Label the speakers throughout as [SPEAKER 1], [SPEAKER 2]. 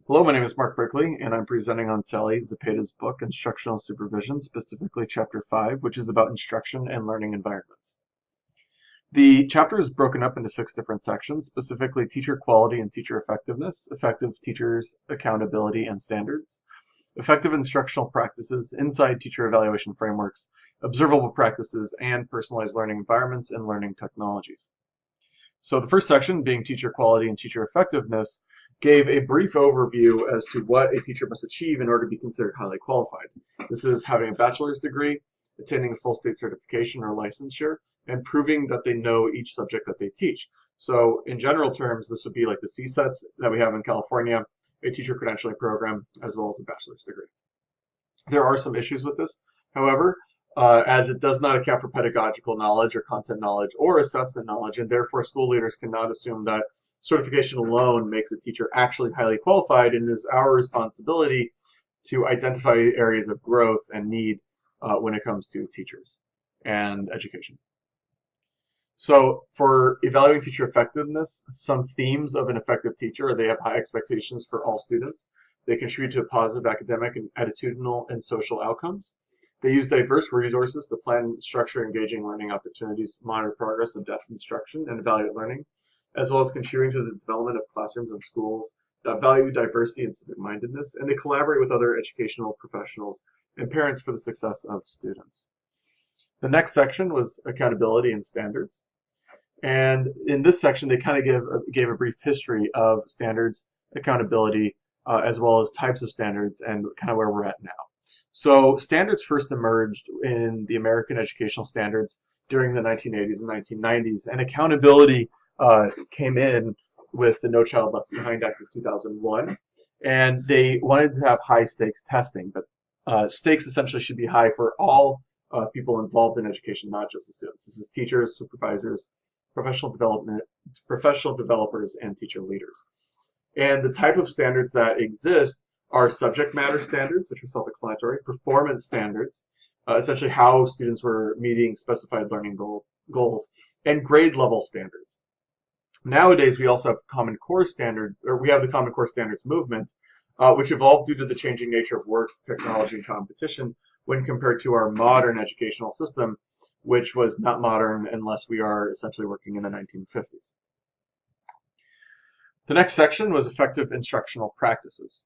[SPEAKER 1] Hello, my name is Mark Brickley, and I'm presenting on Sally Zepeda's book, Instructional Supervision, specifically Chapter 5, which is about instruction and learning environments. The chapter is broken up into 6 different sections, specifically teacher quality and teacher effectiveness, effective teachers' accountability and standards, effective instructional practices inside teacher evaluation frameworks, observable practices, and personalized learning environments and learning technologies. So the first section, being teacher quality and teacher effectiveness, gave a brief overview as to what a teacher must achieve in order to be considered highly qualified. This is having a bachelor's degree, attaining a full state certification or licensure, and proving that they know each subject that they teach. So in general terms, this would be like the CSETs that we have in California, a teacher credentialing program, as well as a bachelor's degree. There are some issues with this, however, as it does not account for pedagogical knowledge or content knowledge or assessment knowledge, and therefore school leaders cannot assume that certification alone makes a teacher actually highly qualified, and it is our responsibility to identify areas of growth and need when it comes to teachers and education. So for evaluating teacher effectiveness, some themes of an effective teacher are they have high expectations for all students. They contribute to positive academic and attitudinal and social outcomes. They use diverse resources to plan, structure, engaging learning opportunities, monitor progress, adapt instruction, and evaluate learning, as well as contributing to the development of classrooms and schools that value diversity and civic-mindedness, and they collaborate with other educational professionals and parents for the success of students. The next section was accountability and standards. And in this section, they kind of gave a brief history of standards, accountability, as well as types of standards and kind of where we're at now. So standards first emerged in the American educational standards during the 1980s and 1990s, and accountability came in with the No Child Left Behind Act of 2001, and they wanted to have high stakes testing, but stakes essentially should be high for all people involved in education, not just the students. This is teachers, supervisors, professional developers, and teacher leaders. And the type of standards that exist are subject matter standards, which are self-explanatory, performance standards, essentially how students were meeting specified learning goals, and grade level standards. Nowadays, we also have Common Core standard, or we have the Common Core standards movement, which evolved due to the changing nature of work, technology, and competition when compared to our modern educational system, which was not modern unless we are essentially working in the 1950s. The next section was effective instructional practices.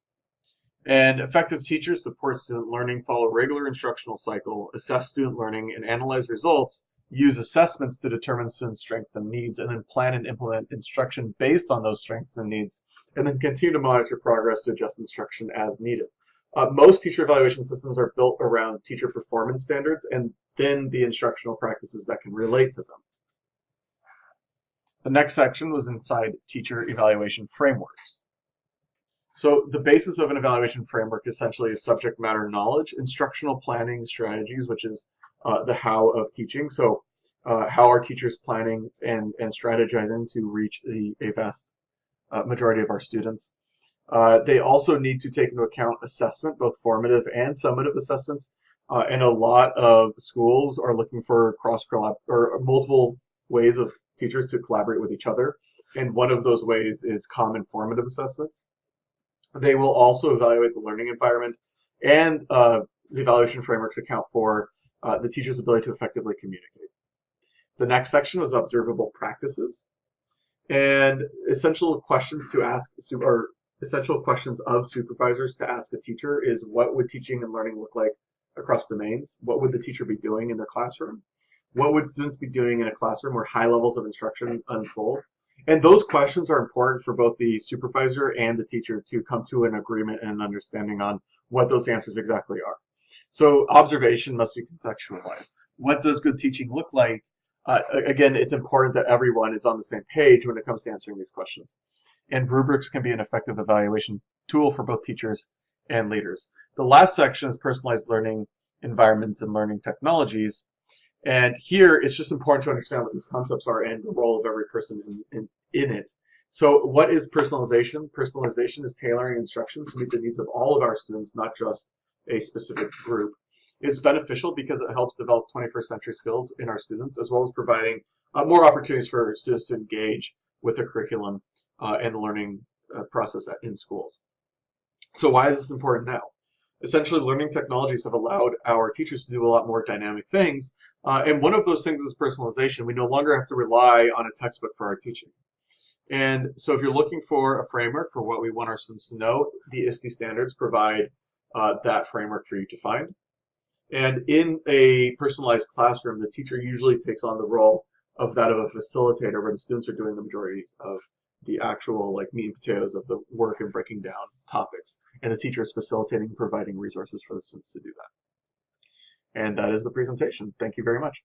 [SPEAKER 1] And effective teachers support student learning, follow regular instructional cycle, assess student learning, and analyze results, use assessments to determine student strengths and needs, and then plan and implement instruction based on those strengths and needs, and then continue to monitor progress to adjust instruction as needed. Most teacher evaluation systems are built around teacher performance standards and then the instructional practices that can relate to them. The next section was inside teacher evaluation frameworks. So the basis of an evaluation framework essentially is subject matter knowledge, instructional planning strategies, which is the how of teaching. So how are teachers planning and strategizing to reach a vast majority of our students? They also need to take into account assessment, both formative and summative assessments. And a lot of schools are looking for cross-collab or multiple ways of teachers to collaborate with each other. And one of those ways is common formative assessments. They will also evaluate the learning environment, and the evaluation frameworks account for the teacher's ability to effectively communicate. The next section was observable practices, and essential questions to ask, or essential questions of supervisors to ask a teacher is: what would teaching and learning look like across domains? What would the teacher be doing in their classroom? What would students be doing in a classroom where high levels of instruction unfold? And those questions are important for both the supervisor and the teacher to come to an agreement and an understanding on what those answers exactly are. So observation must be contextualized. What does good teaching look like? Again, it's important that everyone is on the same page when it comes to answering these questions. And rubrics can be an effective evaluation tool for both teachers and leaders. The last section is personalized learning environments and learning technologies. And here, it's just important to understand what these concepts are and the role of every person in it. So what is personalization? Personalization is tailoring instruction to meet the needs of all of our students, not just a specific group. It's beneficial because it helps develop 21st century skills in our students, as well as providing more opportunities for students to engage with the curriculum and the learning process in schools. So why is this important now? Essentially, learning technologies have allowed our teachers to do a lot more dynamic things. And one of those things is personalization. We no longer have to rely on a textbook for our teaching. And so if you're looking for a framework for what we want our students to know, the ISTE standards provide that framework for you to find. And in a personalized classroom, the teacher usually takes on the role of that of a facilitator, where the students are doing the majority of the actual like meat and potatoes of the work and breaking down topics. And the teacher is facilitating and providing resources for the students to do that. And that is the presentation. Thank you very much.